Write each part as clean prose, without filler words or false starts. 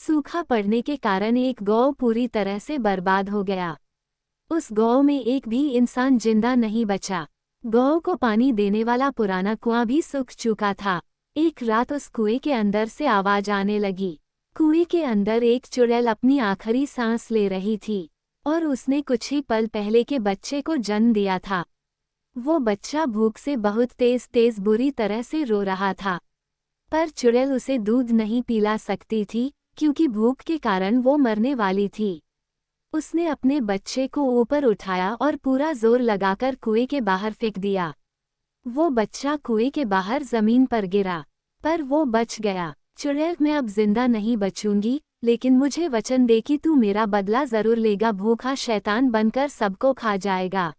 सूखा पड़ने के कारण एक गौ पूरी तरह से बर्बाद हो गया। उस गौ में एक भी इंसान जिंदा नहीं बचा। गौ को पानी देने वाला पुराना कुआं भी सूख चुका था। एक रात उस कुएं के अंदर से आवाज आने लगी। कुएं के अंदर एक चुड़ैल अपनी आखिरी सांस ले रही थी और उसने कुछ ही पल पहले के बच्चे को जन्म दिया था। वो बच्चा भूख से बहुत तेज तेज बुरी तरह से रो रहा था, पर चुड़ैल उसे दूध नहीं पिला सकती थी क्योंकि भूख के कारण वो मरने वाली थी। उसने अपने बच्चे को ऊपर उठाया और पूरा जोर लगाकर कुएं के बाहर फेंक दिया। वो बच्चा कुएं के बाहर जमीन पर गिरा, पर वो बच गया। चुड़ैल, मैं अब जिंदा नहीं बचूंगी, लेकिन मुझे वचन दे कि तू मेरा बदला जरूर लेगा। भूखा शैतान बनकर सबको खा जाएगा।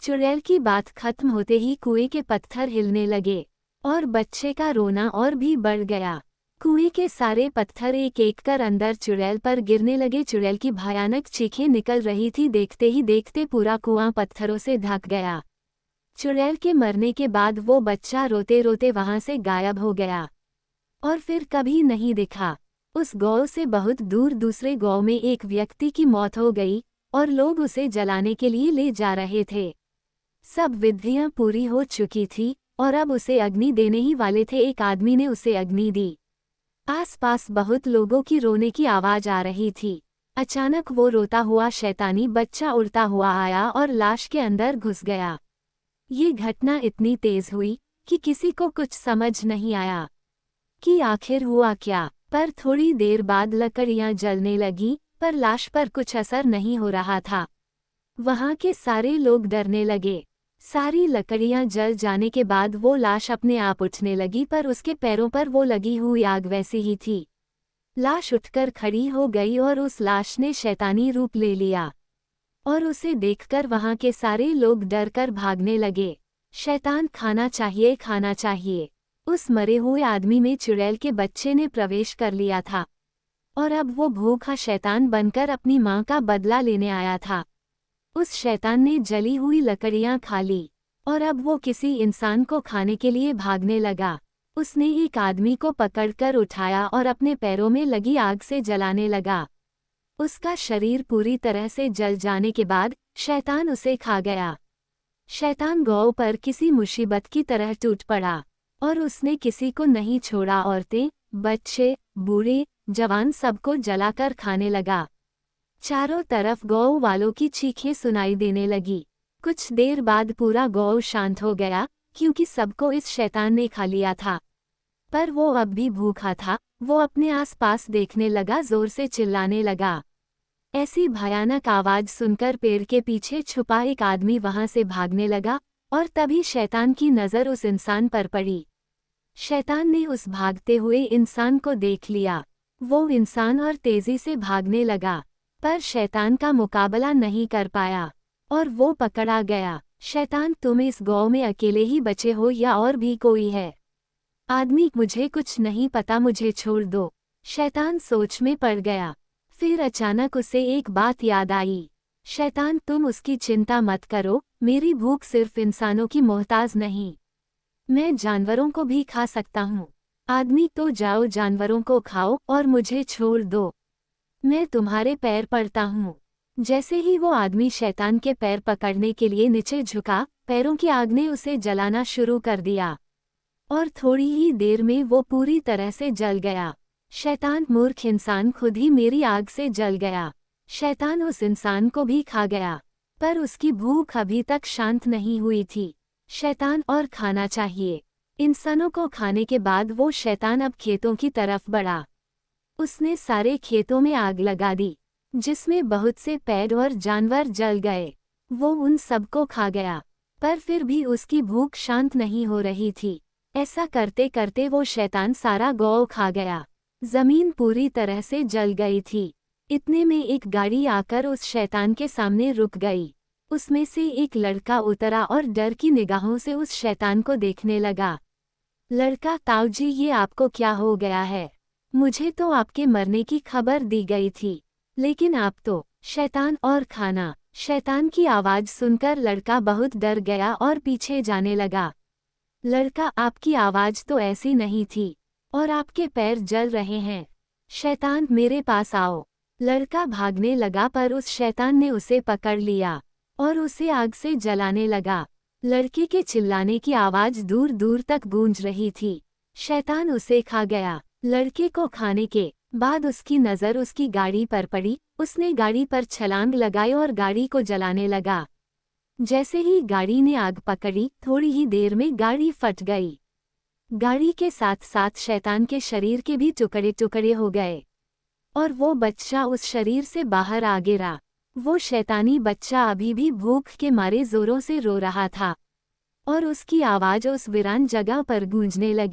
चुड़ैल की बात खत्म होते ही कुएं के पत्थर हिलने लगे और बच्चे का रोना और भी बढ़ गया। कुएं के सारे पत्थर एक एक कर अंदर चुड़ैल पर गिरने लगे। चुड़ैल की भयानक चीखें निकल रही थी। देखते ही देखते पूरा कुआं पत्थरों से ढक गया। चुड़ैल के मरने के बाद वो बच्चा रोते रोते वहां से गायब हो गया और फिर कभी नहीं दिखा। उस गौ से बहुत दूर दूसरे गौ में एक व्यक्ति की मौत हो गई और लोग उसे जलाने के लिए ले जा रहे थे। सब विधियां पूरी हो चुकी थी और अब उसे अग्नि देने ही वाले थे। एक आदमी ने उसे अग्नि दी। आसपास बहुत लोगों की रोने की आवाज आ रही थी। अचानक वो रोता हुआ शैतानी बच्चा उड़ता हुआ आया और लाश के अंदर घुस गया। ये घटना इतनी तेज हुई कि किसी को कुछ समझ नहीं आया कि आखिर हुआ क्या। पर थोड़ी देर बाद लकड़ियां जलने लगी, पर लाश पर कुछ असर नहीं हो रहा था। वहां के सारे लोग डरने लगे। सारी लकड़ियां जल जाने के बाद वो लाश अपने आप उठने लगी, पर उसके पैरों पर वो लगी हुई आग वैसी ही थी। लाश उठकर खड़ी हो गई और उस लाश ने शैतानी रूप ले लिया और उसे देखकर वहां के सारे लोग डरकर भागने लगे। शैतान खाना चाहिए, खाना चाहिए। उस मरे हुए आदमी में चुड़ैल के बच्चे ने प्रवेश कर लिया था और अब वो भूखा शैतान बनकर अपनी मां का बदला लेने आया था। उस शैतान ने जली हुई लकड़ियां खा ली और अब वो किसी इंसान को खाने के लिए भागने लगा। उसने एक आदमी को पकड़कर उठाया और अपने पैरों में लगी आग से जलाने लगा। उसका शरीर पूरी तरह से जल जाने के बाद शैतान उसे खा गया। शैतान गौ पर किसी मुसीबत की तरह टूट पड़ा और उसने किसी को नहीं छोड़ा। औरतें, बच्चे, बूढ़े, जवान सबको जलाकर खाने लगा। चारों तरफ गौ वालों की चीखें सुनाई देने लगी। कुछ देर बाद पूरा गौ शांत हो गया क्योंकि सबको इस शैतान ने खा लिया था, पर वो अब भी भूखा था। वो अपने आसपास देखने लगा, जोर से चिल्लाने लगा। ऐसी भयानक आवाज सुनकर पेड़ के पीछे छुपा एक आदमी वहां से भागने लगा और तभी शैतान की नज़र उस इंसान पर पड़ी। शैतान ने उस भागते हुए इंसान को देख लिया। वो इंसान और तेजी से भागने लगा, पर शैतान का मुकाबला नहीं कर पाया और वो पकड़ा गया। शैतान, तुम इस गौ में अकेले ही बचे हो या और भी कोई है? आदमी, मुझे कुछ नहीं पता, मुझे छोड़ दो। शैतान सोच में पड़ गया। फिर अचानक उसे एक बात याद आई। शैतान, तुम उसकी चिंता मत करो, मेरी भूख सिर्फ इंसानों की मोहताज नहीं, मैं जानवरों को भी खा सकता हूँ। आदमी, तो जाओ जानवरों को खाओ और मुझे छोड़ दो, मैं तुम्हारे पैर पड़ता हूँ। जैसे ही वो आदमी शैतान के पैर पकड़ने के लिए नीचे झुका, पैरों की आग ने उसे जलाना शुरू कर दिया और थोड़ी ही देर में वो पूरी तरह से जल गया। शैतान, मूर्ख इंसान, खुद ही मेरी आग से जल गया। शैतान उस इंसान को भी खा गया, पर उसकी भूख अभी तक शांत नहीं हुई थी। शैतान, और खाना चाहिए। इंसानों को खाने के बाद वो शैतान अब खेतों की तरफ बढ़ा। उसने सारे खेतों में आग लगा दी, जिसमें बहुत से पेड़ और जानवर जल गए। वो उन सबको खा गया, पर फिर भी उसकी भूख शांत नहीं हो रही थी। ऐसा करते करते वो शैतान सारा गौ खा गया। जमीन पूरी तरह से जल गई थी। इतने में एक गाड़ी आकर उस शैतान के सामने रुक गई। उसमें से एक लड़का उतरा और डर की निगाहों से उस शैतान को देखने लगा। लड़का, ताऊ जी, ये आपको क्या हो गया है? मुझे तो आपके मरने की खबर दी गई थी, लेकिन आप तो। शैतान, और खाना। शैतान की आवाज सुनकर लड़का बहुत डर गया और पीछे जाने लगा। लड़का, आपकी आवाज तो ऐसी नहीं थी और आपके पैर जल रहे हैं। शैतान, मेरे पास आओ। लड़का भागने लगा पर उस शैतान ने उसे पकड़ लिया और उसे आग से जलाने लगा। लड़के के चिल्लाने की आवाज दूर दूर तक गूंज रही थी। शैतान उसे खा गया। लड़के को खाने के बाद उसकी नज़र उसकी गाड़ी पर पड़ी। उसने गाड़ी पर छलांग लगाई और गाड़ी को जलाने लगा। जैसे ही गाड़ी ने आग पकड़ी, थोड़ी ही देर में गाड़ी फट गई। गाड़ी के साथ साथ शैतान के शरीर के भी टुकड़े टुकड़े हो गए और वो बच्चा उस शरीर से बाहर आ गिरा। वो शैतानी बच्चा अभी भी भूख के मारे जोरों से रो रहा था और उसकी आवाज़ उस वीरान जगह पर गूंजने लगी।